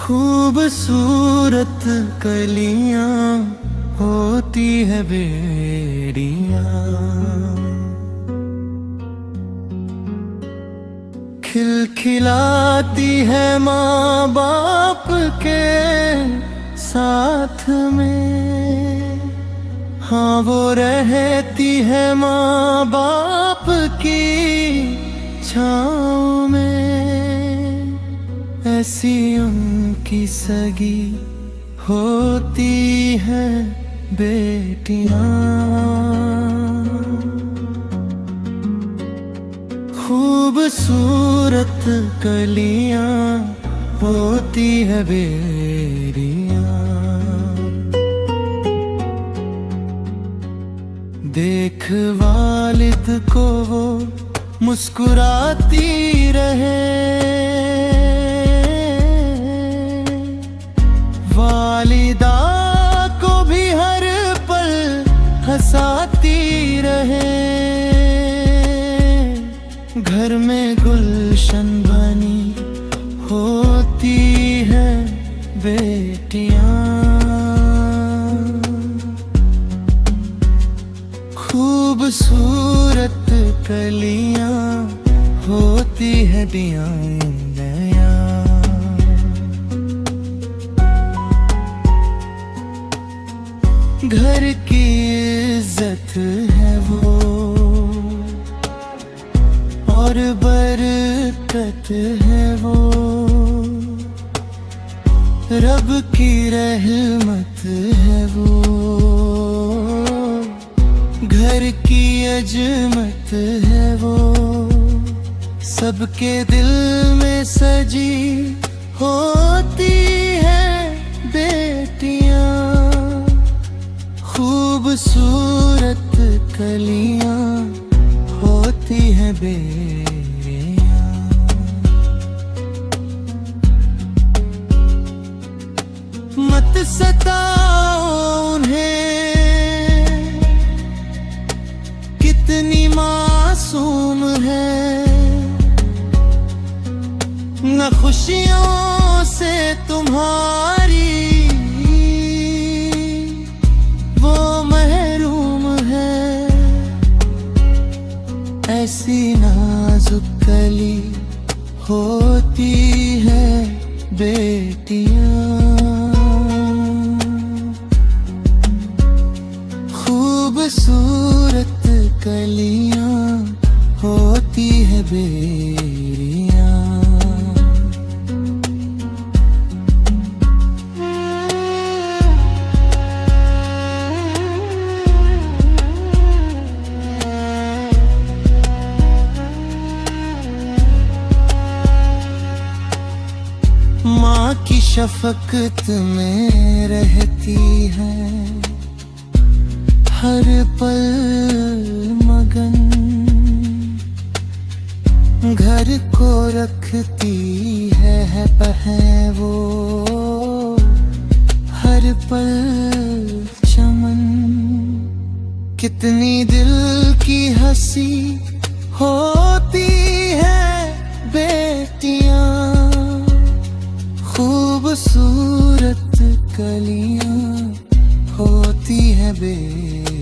खूबसूरत कलियां होती है बेड़ियां, खिलखिलाती है माँ बाप के साथ में। हाँ वो रहती है माँ बाप की छाँव में, ऐसी उनकी सगी होती है बेटियां। खूबसूरत कलियां होती है बेड़ियां, देख वालिद को वो मुस्कुराती रहे, वालिदा को भी हर पल हंसाती रहे। घर में गुलशन बनी होती है बेटियां, खूबसूरत कलियां होती है दियां नया। घर की इज्जत है वो और बरकत है वो, रब की रहमत है वो, घर की अजमत है वो, सबके दिल में सजी होती है बेटियां। खूबसूरत कलियां होती है बेड़ियां, मत सताओ उन्हें, कितनी मासूम है। न खुशियों से तुम्हारी वो महरूम है, ऐसी नाजुक कली होती है बेटियां। खूबसूरत कलियां होती है बेड़ियां। माँ की शफकत में रहती है हर पल मगन, घर को रखती है पहन वो, हर पल चमन। कितनी दिल की हंसी होती है बेटियां, खूबसूरत कलियां होती है बेटियां।